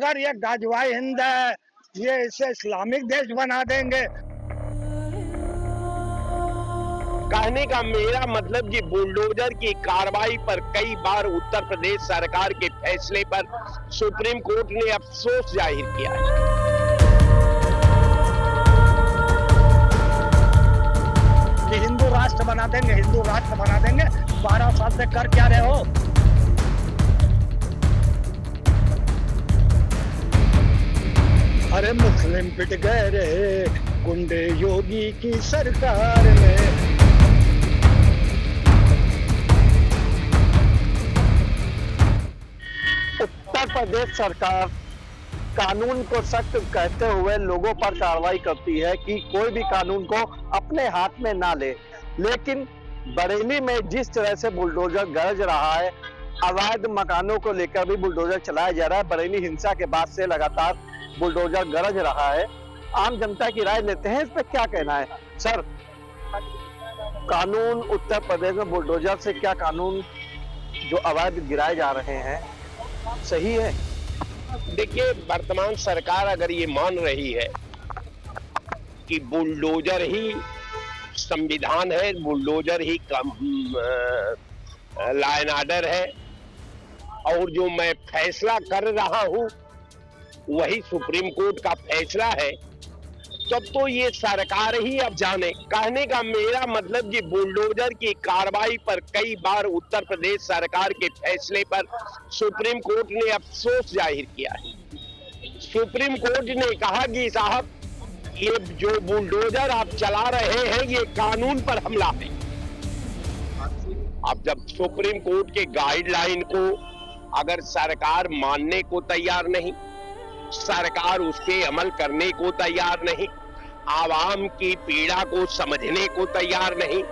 मगर ये गजवाई हिंद है, ये इसे इस्लामिक देश बना देंगे। कहने का मेरा मतलब कि बुलडोजर की कार्रवाई पर कई बार उत्तर प्रदेश सरकार के फैसले पर सुप्रीम कोर्ट ने अफसोस जाहिर किया है। कि हिंदू राष्ट्र बना देंगे, हिंदू राष्ट्र बना देंगे। 12 साल से कर क्या रहे हो? अरे मुस्लिम पिट गए रे गुंडे योगी की सरकार में। उत्तर प्रदेश सरकार कानून को सख्त कहते हुए लोगों पर कार्रवाई करती है कि कोई भी कानून को अपने हाथ में ना ले, लेकिन बरेली में जिस तरह से बुलडोजर गरज रहा है, अवैध मकानों को लेकर भी बुलडोजर चलाया जा रहा है। बरेली हिंसा के बाद से लगातार बुलडोजर गरज रहा है। आम जनता की राय लेते हैं, इस पर क्या कहना है सर? कानून उत्तर प्रदेश में बुलडोजर से क्या कानून जो अवैध गिराए जा रहे हैं सही है? देखिए, वर्तमान सरकार अगर ये मान रही है कि बुलडोजर ही संविधान है, bulldozer he law and order है, और जो मैं फैसला कर रहा हूं वही सुप्रीम कोर्ट का फैसला है, तब तो ये सरकार ही अब जाने। कहने का मेरा मतलब कि बुलडोजर की कार्रवाई पर कई बार उत्तर प्रदेश सरकार के फैसले पर सुप्रीम कोर्ट ने अफसोस जाहिर किया है। सुप्रीम कोर्ट ने कहा कि साहब, ये जो बुलडोजर आप चला रहे हैं ये कानून पर हमला है। अब जब सुप्रीम कोर्ट के गाइडलाइन को अगर सरकार मानने को तैयार नहीं, सरकार उस पे अमल करने को तैयार नहीं, आवाम की पीड़ा को समझने को तैयार नहीं,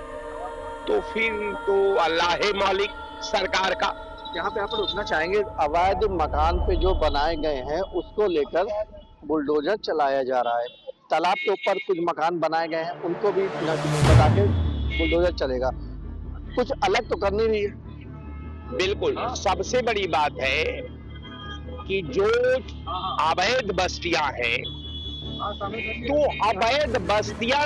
तो फिर तो अल्लाह है मालिक सरकार का। यहाँ पे आप रुकना चाहेंगे, अवैध मकान पे जो बनाए गए हैं उसको लेकर बुलडोजर चलाया जा रहा है। तालाब के ऊपर कुछ मकान बनाए गए हैं, उनको भी बता के बुलडोजर चलेगा। कुछ अलग तो करनी नहीं है। बिल्कुल, सबसे बड़ी बात है कि जो अवैध बस्तियां हैं, तो अवैध बस्तियां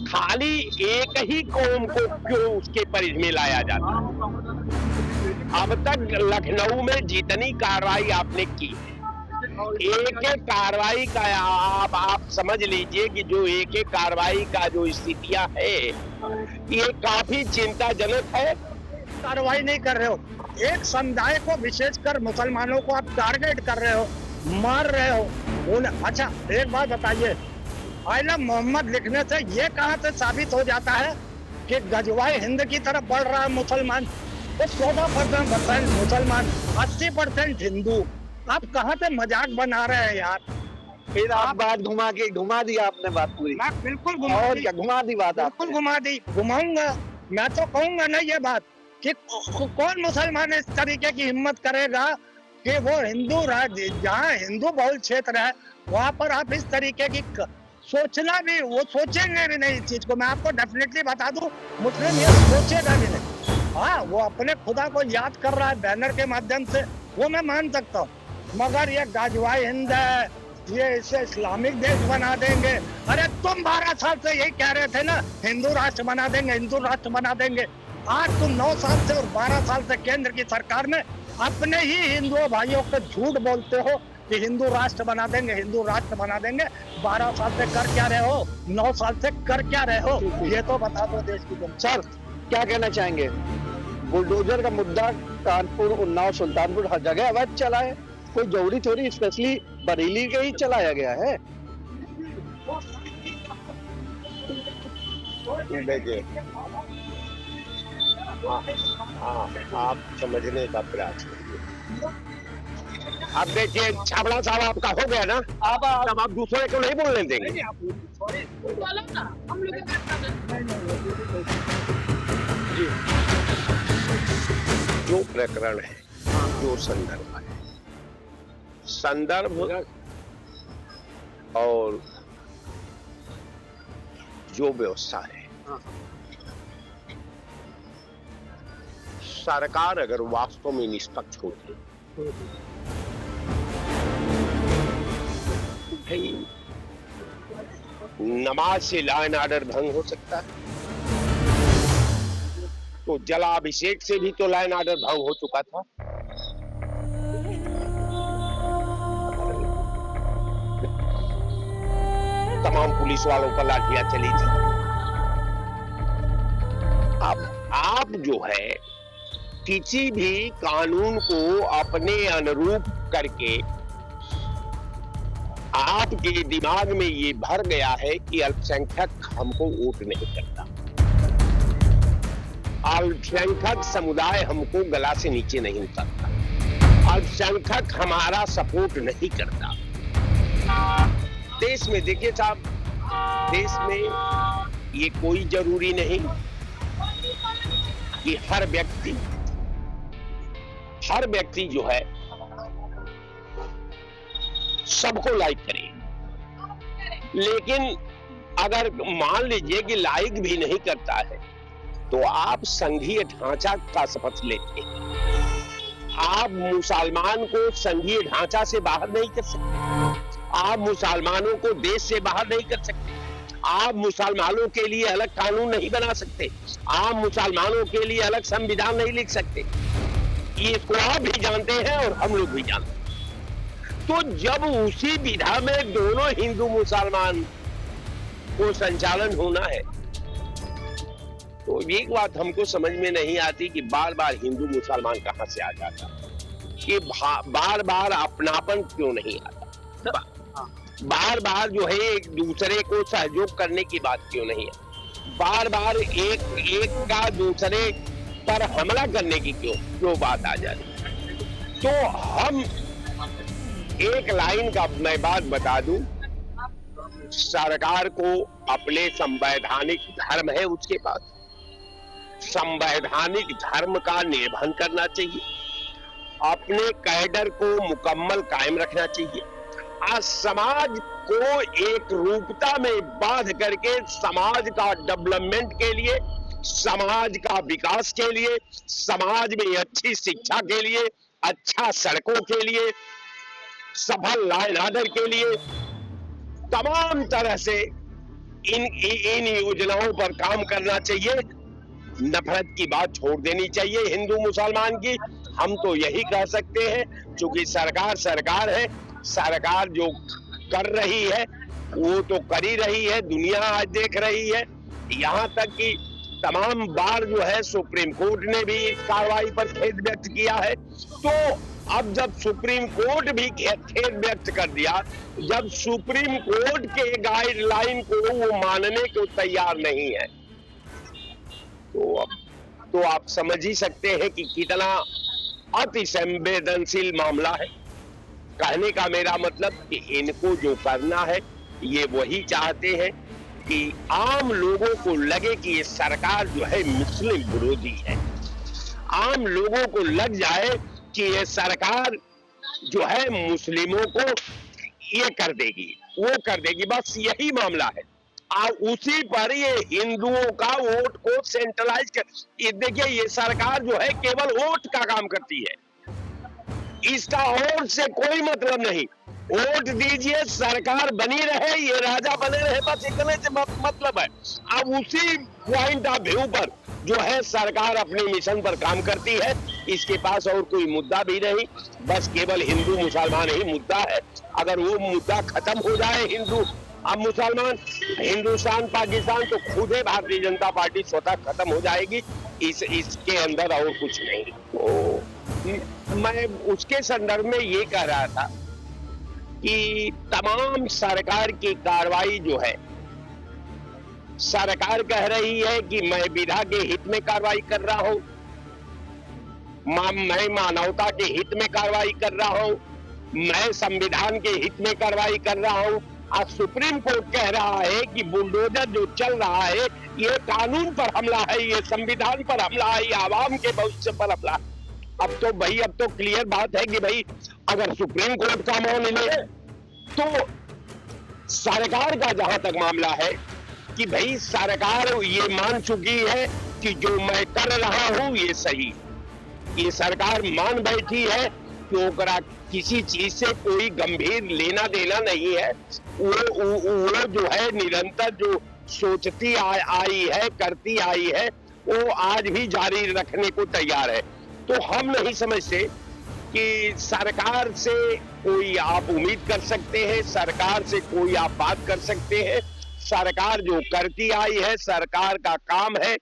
खाली एक ही कौम को क्यों उसके परिधि में लाया जाता है? अब तक लखनऊ में जितनी कार्रवाई आपने की, एक एक कार्रवाई का आप समझ लीजिए कि जो एक एक कार्रवाई का जो स्थितियां है, ये काफी चिंताजनक है। कार्रवाई नहीं कर रहे हो, एक समुदाय को विशेषकर मुसलमानों को आप टारगेट कर रहे हो, मार रहे हो। अच्छा एक बात बताइए, आई लव मोहम्मद लिखने से ये कहां से साबित हो जाता है कि गजवाई हिंद की तरफ बढ़ रहा है मुसलमान? तो 14% मुसलमान, 80% हिंदू। आप कहां से मजाक बना रहे हैं यार? फिर आप बात घुमा दी आपने बात पूरी। मैं बिल्कुल और क्या घुमा दी बात? बिल्कुल घुमा दी, घुमाऊंगा। मैं तो कहूंगा ना ये बात कि कौन मुसलमान इस तरीके की हिम्मत करेगा कि वो हिंदू राज्य जहाँ हिंदू बहुल क्षेत्र है वहां पर आप इस तरीके की सोचना भी, वो सोचेंगे भी नहीं इस चीज को। मैं आपको डेफिनेटली बता दूं, मुस्लिम ये सोचेगा भी नहीं। हाँ, वो अपने खुदा को याद कर रहा है बैनर के माध्यम से, वो मैं मान सकता हूँ, मगर ये गजवाई हिंद है, ये इसे इस्लामिक देश बना देंगे। अरे तुम 12 साल से यही कह रहे थे ना, हिंदू राष्ट्र बना देंगे, हिंदू राष्ट्र बना देंगे। आज तुम 9 साल से और 12 साल से केंद्र की सरकार में अपने ही हिंदू भाइयों को झूठ बोलते हो कि हिंदू राष्ट्र बना देंगे, हिंदू राष्ट्र बना देंगे। 12 साल से कर क्या रहे हो? 9 साल से कर क्या रहे हो? ये तो बता दो देश की जनता। सर क्या कहना चाहेंगे? बुलडोजर का मुद्दा कानपुर, उन्नाव, सुल्तानपुर हर जगह अवैध चला है, कोई जरूरी थोड़ी स्पेशली बरेली के ही चलाया गया है। देखिए, आप समझने का प्रयास करिए। अब देखिए, छाबड़ा साहब आपका हो गया ना, अब आप दूसरे को नहीं बोलने देंगे। जी, जो प्रकरण है, जो संदर्भ है, संदर्भ और जो व्यवस्था है, सरकार अगर वास्तव में निष्पक्ष होती नमाज से लॉ एंड ऑर्डर भंग हो सकता है, तो जलाभिषेक से भी तो लॉ एंड ऑर्डर भंग हो चुका था। तमाम पुलिस वालों पर लाठियां चली थी। अब आप जो है किसी भी कानून को अपने अनुरूप करके आपके दिमाग में ये भर गया है कि अल्पसंख्यक हमको वोट नहीं करता, अल्पसंख्यक समुदाय हमको गला से नीचे नहीं उतरता, अल्पसंख्यक हमारा सपोर्ट नहीं करता। देश में देखिए साहब, देश में ये कोई जरूरी नहीं कि हर व्यक्ति जो है सबको लाइक करे, लेकिन अगर मान लीजिए कि लाइक भी नहीं करता है तो आप संघीय ढांचा का शपथ लेते हैं। आप मुसलमान को संघीय ढांचा से बाहर नहीं कर सकते, आप मुसलमानों को देश से बाहर नहीं कर सकते, आप मुसलमानों के लिए अलग कानून नहीं बना सकते, आप मुसलमानों के लिए अलग संविधान नहीं लिख सकते। ये तो आप भी जानते हैं और हम लोग भी जानते हैं। तो जब उसी विधा में दोनों हिंदू मुसलमान को संचालन होना है, तो एक बात हमको समझ में नहीं आती कि बार बार हिंदू मुसलमान कहां से आ जाता, कि बार बार अपनापन क्यों नहीं आता, बार बार जो है एक दूसरे को सहयोग करने की बात क्यों नहीं है, बार बार एक का दूसरे पर हमला करने की क्यों बात आ जाती। तो हम एक लाइन का मैं बात बता दूं, सरकार को अपने संवैधानिक धर्म है, उसके पास संवैधानिक धर्म का निर्वहन करना चाहिए, अपने कैडर को मुकम्मल कायम रखना चाहिए, आज समाज को एक रूपता में बांध करके समाज का डेवलपमेंट के लिए, समाज का विकास के लिए, समाज में अच्छी शिक्षा के लिए, अच्छा सड़कों के लिए, सफल लॉ एंड ऑर्डर के लिए तमाम तरह से इन योजनाओं पर काम करना चाहिए। नफरत की बात छोड़ देनी चाहिए हिंदू मुसलमान की। हम तो यही कह सकते हैं, क्योंकि सरकार है, सरकार जो कर रही है वो तो कर ही रही है, दुनिया आज देख रही है। यहाँ तक कि तमाम बार जो है सुप्रीम कोर्ट ने भी इस कार्रवाई पर खेद व्यक्त किया है। तो अब जब सुप्रीम कोर्ट भी खेद व्यक्त कर दिया, जब सुप्रीम कोर्ट के गाइडलाइन को वो मानने को तैयार नहीं है, तो आप समझ ही सकते हैं कि कितना अति संवेदनशील मामला है। कहने का मेरा मतलब कि इनको जो करना है ये वही चाहते हैं कि आम लोगों को लगे कि ये सरकार जो है मुस्लिम विरोधी है, आम लोगों को लग जाए कि ये सरकार जो है मुस्लिमों को ये कर देगी, वो कर देगी, बस यही मामला है। उसी पर ये हिंदुओं का वोट को सेंट्रलाइज कर, ये देखिए ये सरकार जो है केवल वोट का काम करती है, इसका और से कोई मतलब नहीं। वोट दीजिए, सरकार बनी रहे, ये राजा बने रहे, बस इतने से मतलब है। अब उसी पॉइंट ऑफ व्यू पर जो है सरकार अपने मिशन पर काम करती है, इसके पास और कोई मुद्दा भी नहीं, बस केवल हिंदू मुसलमान ही मुद्दा है। अगर वो मुद्दा खत्म हो जाए, हिंदू अब मुसलमान, हिंदुस्तान पाकिस्तान, तो खुद ही भारतीय जनता पार्टी स्वतः खत्म हो जाएगी, इसके अंदर और कुछ नहीं। तो मैं उसके संदर्भ में ये कह रहा था कि तमाम सरकार की कार्रवाई जो है, सरकार कह रही है कि मैं विधा के हित में कार्रवाई कर रहा हूं, मैं मानवता के हित में कार्रवाई कर रहा हूं, मैं संविधान के हित में कार्रवाई कर रहा हूं। आज सुप्रीम कोर्ट कह रहा है कि बुलडोजर जो चल रहा है ये कानून पर हमला है, ये संविधान पर हमला है, ये आवाम के भविष्य पर हमला है। अब तो क्लियर बात है कि भाई अगर सुप्रीम कोर्ट का मान ले, तो सरकार का जहां तक मामला है कि भाई सरकार ये मान चुकी है कि जो मैं कर रहा हूं ये सही, ये सरकार मान बैठी है कि ओकरा किसी चीज से कोई गंभीर लेना देना नहीं है। वो जो है निरंतर जो सोचती आई है, करती आई है, वो आज भी जारी रखने को तैयार है। तो हम नहीं समझते कि सरकार से कोई आप उम्मीद कर सकते हैं, सरकार से कोई आप बात कर सकते हैं। सरकार जो करती आई है, सरकार का काम है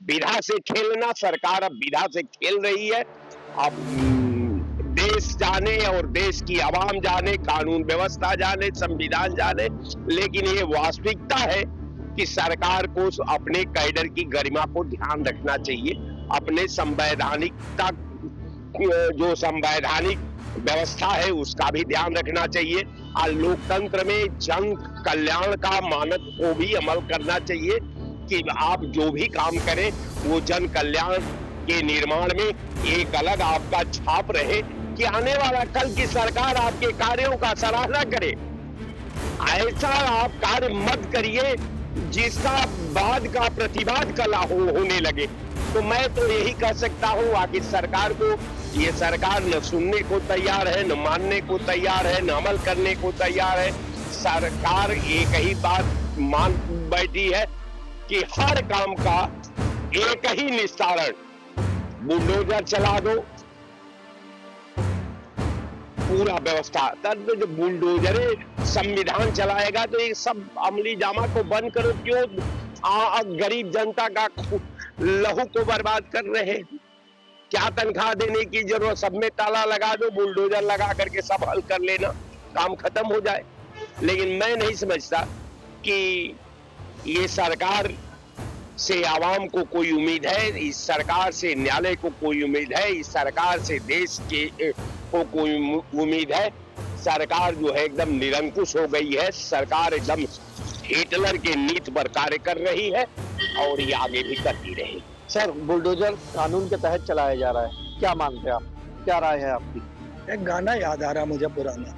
विधा से खेलना। सरकार अब विधा से खेल रही है। अब देश जाने और देश की आवाम जाने, कानून व्यवस्था जाने, संविधान जाने, लेकिन ये वास्तविकता है कि सरकार को अपने कैडर की गरिमा को ध्यान रखना चाहिए, अपने संवैधानिकता जो संवैधानिक व्यवस्था है उसका भी ध्यान रखना चाहिए, और लोकतंत्र में जन कल्याण का मानक को भी अमल करना चाहिए कि आप जो भी काम करें वो जन कल्याण के निर्माण में एक अलग आपका छाप रहे, कि आने वाला कल की सरकार आपके कार्यों का सराहना करे। ऐसा आप कार्य मत करिए जिसका बाद का प्रतिवाद कला होने लगे। तो मैं तो यही कह सकता हूँ, आखिर सरकार को, ये सरकार न सुनने को तैयार है, न मानने को तैयार है, न अमल करने को तैयार है। सरकार एक ही बात मान बैठी है कि हर काम का एक ही निस्तारण, बुलडोजर चला दो, पूरा व्यवस्था। तब जो बुलडोजरे संविधान चलाएगा तो ये सब अमली जामा को बंद करो। क्यों गरीब जनता का लहू को बर्बाद कर रहे हैं? क्या तनख्वाह देने की जरूरत, सब में ताला लगा दो, बुलडोजर लगा करके सब हल कर लेना, काम खत्म हो जाए। लेकिन मैं नहीं समझता कि ये सरकार से आवाम को कोई उम्मीद है, इस सरकार से न्यायालय को कोई उम्मीद है, इस सरकार से देश के को कोई उम्मीद है। सरकार जो है एकदम निरंकुश हो गई है। सरकार एकदम हिटलर के नीति पर कार्य कर रही है और ये आगे भी करती रहेगी। सर, बुलडोजर कानून के तहत चलाया जा रहा है, क्या मानते हैं आप, क्या राय है आपकी? एक गाना याद आ रहा मुझे पुराना,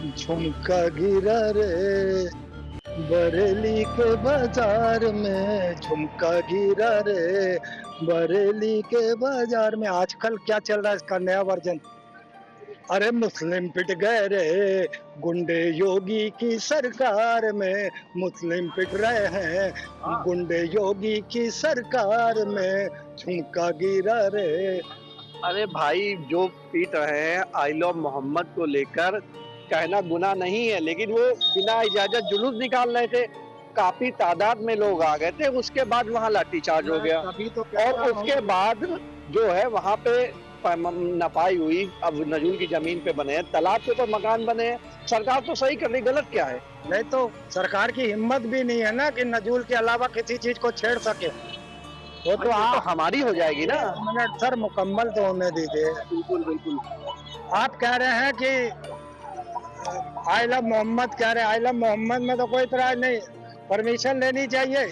झुमका गिरा रे बरेली के बाजार में, झुमका गिरा रे बरेली के बाजार में। आजकल क्या चल रहा है इसका नया वर्जन, अरे मुस्लिम पिट गए रे गुंडे योगी की सरकार में, मुस्लिम पिट रहे हैं गुंडे योगी की सरकार में, झुमका गिरा रे। अरे भाई, जो पीट रहे हैं आई लव मोहम्मद को लेकर, कहना गुनाह नहीं है, लेकिन वो बिना इजाजत जुलूस निकाल रहे थे, काफी तादाद में लोग आ गए थे, उसके बाद वहाँ लाठीचार्ज हो गया। और उसके बाद जो है वहाँ पे नपाई हुई, अब नजूल की जमीन पे बने हैं, तालाब के ऊपर मकान बने हैं। सरकार तो सही कर रही, गलत क्या है? नहीं तो सरकार की हिम्मत भी नहीं है ना कि नजूल के अलावा किसी चीज को छेड़ सके। वो तो हमारी हो जाएगी ना। मिनट सर, मुकम्मल तो होने दीजिए। बिल्कुल बिल्कुल। आप कह रहे हैं कि आई लव मोहम्मद कह रहे हैं, आई लव मोहम्मद में तो कोई तरह नहीं, परमिशन लेनी चाहिए।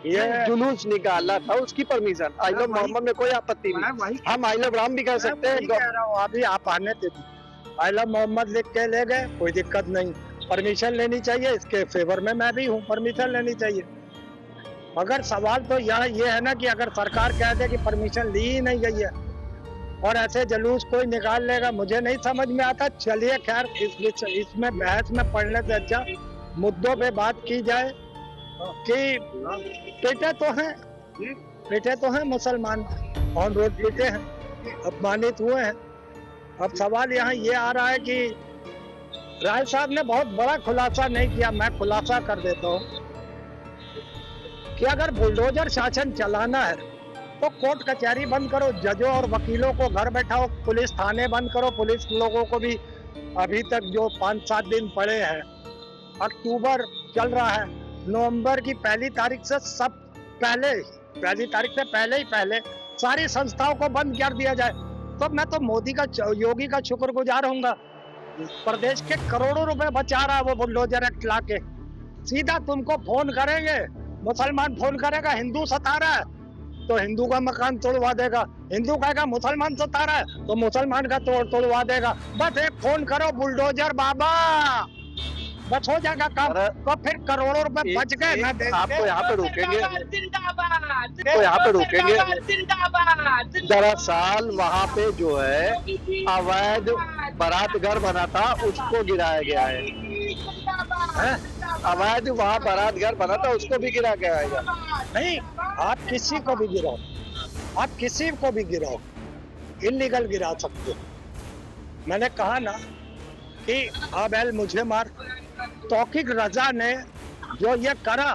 ये जुलूस निकाला था, उसकी परमिशन, आई लव मोहम्मद में कोई आपत्ति नहीं। हम आई लव राम भी कह सकते हैं। कह रहा हूँ अभी आप आने थे, आई लव मोहम्मद लिख के ले गए, कोई दिक्कत नहीं, परमिशन लेनी चाहिए, इसके फेवर में मैं भी हूँ, परमिशन लेनी चाहिए। मगर सवाल तो यहाँ ये है ना कि अगर सरकार कह दे कि परमिशन ली ही नहीं गई है और ऐसे जुलूस कोई निकाल लेगा, मुझे नहीं समझ में आता। चलिए खैर, इसमें बहस में पढ़ने से अच्छा मुद्दों पे बात की जाए कि पीटे तो हैं मुसलमान, ऑन रोड पीटे हैं, अपमानित हुए हैं। अब सवाल यहाँ ये आ रहा है कि राय साहब ने बहुत बड़ा खुलासा नहीं किया, मैं खुलासा कर देता हूँ कि अगर बुलडोजर शासन चलाना है तो कोर्ट कचहरी बंद करो, जजों और वकीलों को घर बैठाओ, पुलिस थाने बंद करो, पुलिस लोगों को भी अभी तक जो 5-7 दिन पड़े हैं, अक्टूबर चल रहा है, नवंबर की पहली तारीख से सब पहली तारीख से पहले सारी संस्थाओं को बंद कर दिया जाए। तो मैं तो मोदी का, योगी का शुक्रगुजार होऊंगा। प्रदेश के करोड़ों रुपए बचा रहा है वो बुलडोजर एक्ट ला के। सीधा तुमको फोन करेंगे, मुसलमान फोन करेगा हिंदू सता रहा है तो हिंदू का मकान तोड़वा देगा, हिंदू कहेगा मुसलमान सता रहा है तो मुसलमान का तोड़वा देगा। बस एक फोन करो, बुलडोजर बाबा बस हो जाएगा काम। अरे, तो फिर करोड़ों रुपए बच गए ना देश आपको के। यहाँ पे रोकेंगे, जिंदाबाद तो यहाँ पे रोकेंगे। जिंदाबाद। दरअसल वहाँ पे जो है अवैध बारात घर बना था, उसको गिराया गया है। हैं? अवैध वहाँ बारात घर बना था, उसको भी गिरा गया है। नहीं, आप किसी को भी गिराओ, आप किसी को भी गिराओ, इलीगल गिरा सकते हो। मैंने कहा ना कि आबेल मुझे मार। तौकीक रजा ने जो ये करा,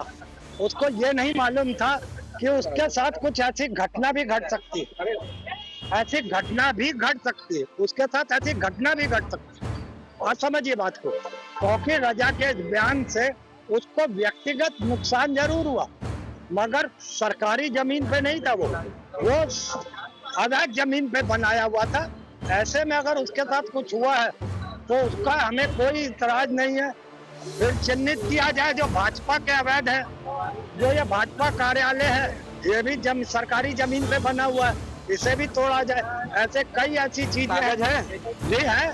उसको ये नहीं मालूम था कि उसके साथ कुछ ऐसी घटना भी घट सकती है, ऐसी घटना भी घट सकती है, उसके साथ ऐसी घटना भी घट सकती है। और समझिए बात को, तौकीक रजा के बयान से उसको व्यक्तिगत नुकसान जरूर हुआ, मगर सरकारी जमीन पे नहीं था। वो अवैध जमीन पे बनाया हुआ था। ऐसे में अगर उसके साथ कुछ हुआ है तो उसका हमें कोई इतराज नहीं है। फिर चिन्हित किया जाए जो भाजपा के अवैध है, जो ये भाजपा कार्यालय है, ये भी सरकारी जमीन पे बना हुआ है, इसे भी तोड़ा जाए। ऐसे कई ऐसी चीजें हैं। जी है,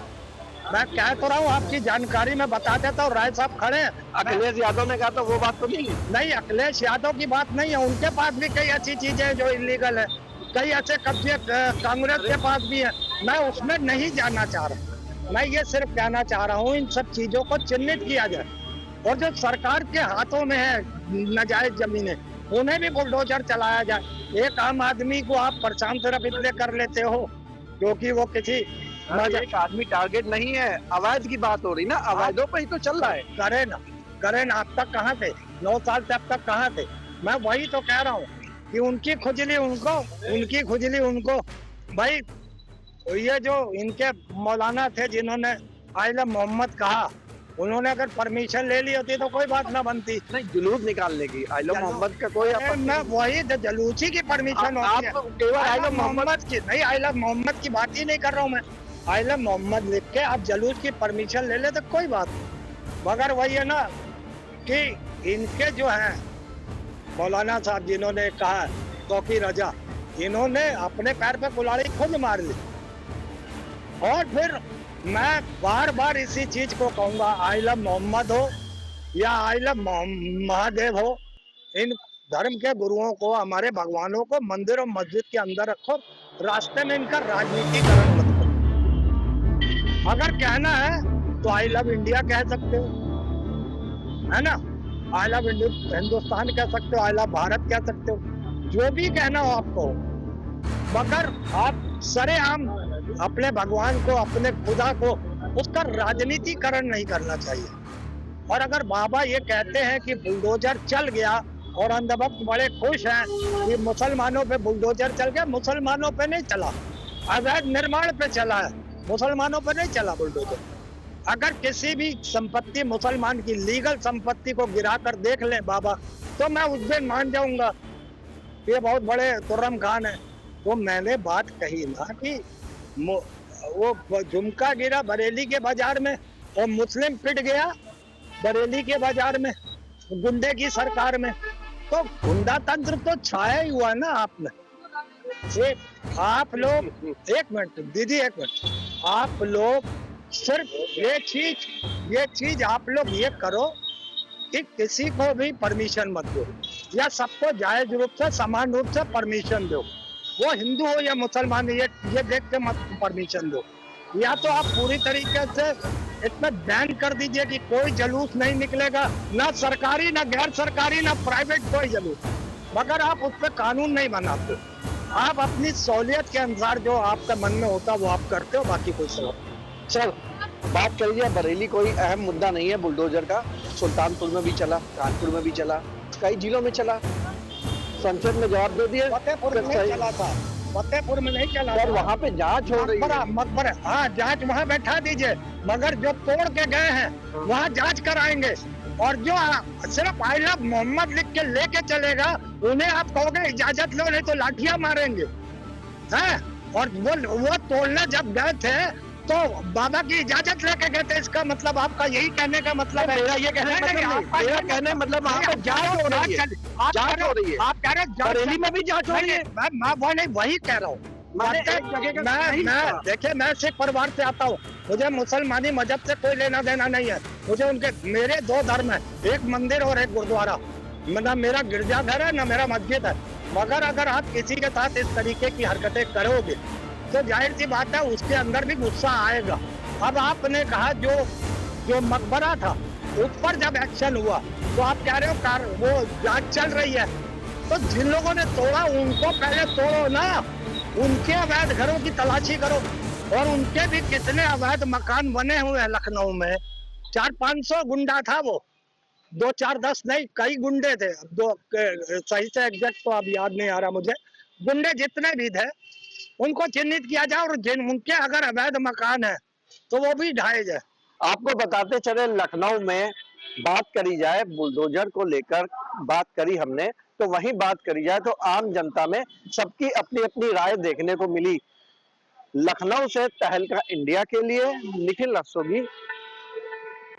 मैं कह तो रहा हूँ, आपकी जानकारी में बता देता हूँ। राय साहब खड़े हैं। अखिलेश यादव ने कहा था वो बात तो नहीं है। नहीं, अखिलेश यादव की बात नहीं है, उनके पास भी कई ऐसी चीजें हैं जो इलीगल है, कई ऐसे कब्जे कांग्रेस के पास भी है। मैं उसमें नहीं जाना चाह रहा, मैं ये सिर्फ कहना चाह रहा हूँ इन सब चीजों को चिन्हित किया जाए। और जो सरकार के हाथों में है नाजायज जमीनें, उन्हें भी बुलडोजर चलाया जाए। एक आम आदमी को आप परेशान सिर्फ इसलिए कर लेते हो क्योंकि वो किसी एक आदमी टारगेट नहीं है, अवैध की बात हो रही ना, अवैधों पे ही तो चल रहा है। करे ना, अब तक कहाँ थे? 9 साल से अब तक कहाँ थे? मैं वही तो कह रहा हूँ कि उनकी खुजली उनको भाई। ये जो इनके मौलाना थे जिन्होंने आइला मोहम्मद कहा, उन्होंने अगर परमिशन ले ली होती तो कोई बात ना बनती। नहीं, जुलूस निकालने की आइला मोहम्मद का कोई मैं वही जलूसी की परमिशन होती है। केवल आइला मोहम्मद की नहीं, आइला मोहम्मद की बात ही नहीं कर रहा हूँ मैं। आइला मोहम्मद लिख के आप जलूस की परमिशन ले ले तो कोई बात नहीं, मगर वही है ना कि इनके जो है मौलाना साहब जिन्होंने कहा तौकीक रजा, इन्होंने अपने पैर पे कुल्हाड़ी खुद मार ली। और फिर मैं बार बार इसी चीज को कहूंगा, आई लव मोहम्मद हो या आई लव महादेव हो, इन धर्म के गुरुओं को, हमारे भगवानों को मंदिर और मस्जिद के अंदर रखो, रास्ते में इनका राजनीतिकरण मत करो। अगर कहना है तो आई लव इंडिया कह सकते हो, है ना, आई लव हिंदुस्तान कह सकते हो, आई लव भारत कह सकते हो, जो भी कहना हो आपको, मगर आप सरेआम अपने भगवान को, अपने खुदा को, उसका राजनीतिकरण नहीं करना चाहिए। और अगर बाबा ये कहते हैं कि बुलडोजर चल गया और अंधभक्त बड़े खुश हैं कि मुसलमानों पे बुलडोजर चल गया, मुसलमानों पे नहीं चला, अवैध निर्माण पे चला है, मुसलमानों पे नहीं चला बुलडोजर। अगर किसी भी संपत्ति मुसलमान की लीगल संपत्ति को गिरा कर देख ले बाबा, तो मैं उस दिन मान जाऊंगा ये बहुत बड़े तुर्रम खान है। तो मैंने बात कही ना कि वो झुमका गिरा बरेली के बाजार में और मुस्लिम पिट गया बरेली के बाजार में गुंडे की सरकार में, तो गुंडा तंत्र तो छाया ही हुआ ना आप में। आप लोग एक मिनट दीदी, एक मिनट, आप लोग सिर्फ ये चीज आप लोग ये करो कि किसी को भी परमिशन मत दो, या सबको जायज रूप से समान रूप से परमिशन दो, वो हिंदू हो या मुसलमान, ये देख के मत परमिशन दो। या तो आप पूरी तरीके से इसमें बैन कर दीजिए कि कोई जुलूस नहीं निकलेगा, ना सरकारी ना गैर सरकारी ना प्राइवेट कोई जुलूस, मगर आप उस पर कानून नहीं बनाते। आप अपनी सहूलियत के अनुसार जो आपका मन में होता वो आप करते हो, बाकी कोई सवाल। चल बात करिए, बरेली कोई अहम मुद्दा नहीं है बुलडोजर का, सुल्तानपुर में भी चला, कानपुर में भी चला, कई जिलों में चला, संसद में जवाब दे दिए। फतेहपुर में नहीं चला था, फतेहपुर में नहीं चला और वहाँ पे जांच हो रही है। मकबरा, हाँ जांच वहाँ बैठा दीजिए, मगर जो तोड़ के गए हैं वहाँ जांच कराएंगे। और जो सिर्फ आई लव मोहम्मद लिख के लेके चलेगा, उन्हें आप कहोगे इजाजत लो, नहीं तो लाठियां मारेंगे, हैं? और वो तोड़ने जब गए थे तो बाबा की इजाजत लेके गए थे, इसका मतलब आपका यही कहने का मतलब है? मेरा ये कहने का मतलब वहाँ पे जांच हो रही है, जांच हो रही है। आप कह रहे हैं बरेली में भी जांच हो रही है। मैं वही कह रहा हूँ, मैंने एक जगह का नहीं कहा। देखिए, मैं सिख परिवार से आता हूँ, मुझे मुसलमानी मजहब से कोई लेना देना नहीं है। मुझे उनके, मेरे 2 धर्म है, एक मंदिर और एक गुरुद्वारा। ना मेरा गिरजाघर है ना मेरा मस्जिद है। मगर अगर आप किसी के साथ इस तरीके की हरकतें करोगे तो जाहिर सी बात है उसके अंदर भी गुस्सा आएगा। अब आपने कहा जो मकबरा था उस पर जब एक्शन हुआ तो आप कह रहे हो वो जांच चल रही है, तो जिन लोगों ने तोड़ा उनको पहले तोड़ो ना, उनके अवैध घरों की तलाशी करो। और उनके भी कितने अवैध मकान बने हुए हैं लखनऊ में। 400-500 गुंडा था वो, 2-4-10 नहीं, कई गुंडे थे। सही से एग्जैक्ट तो अब याद नहीं आ रहा मुझे। गुंडे जितने भी थे उनको चिन्हित किया जाए और जिन उनके अगर अवैध मकान है तो वो भी ढाए जाए। आपको बताते चले, लखनऊ में बात करी जाए, बुलडोजर को लेकर बात करी हमने, तो वहीं बात करी जाए तो आम जनता में सबकी अपनी अपनी राय देखने को मिली। लखनऊ से तहलका इंडिया के लिए निखिल रस्तोगी,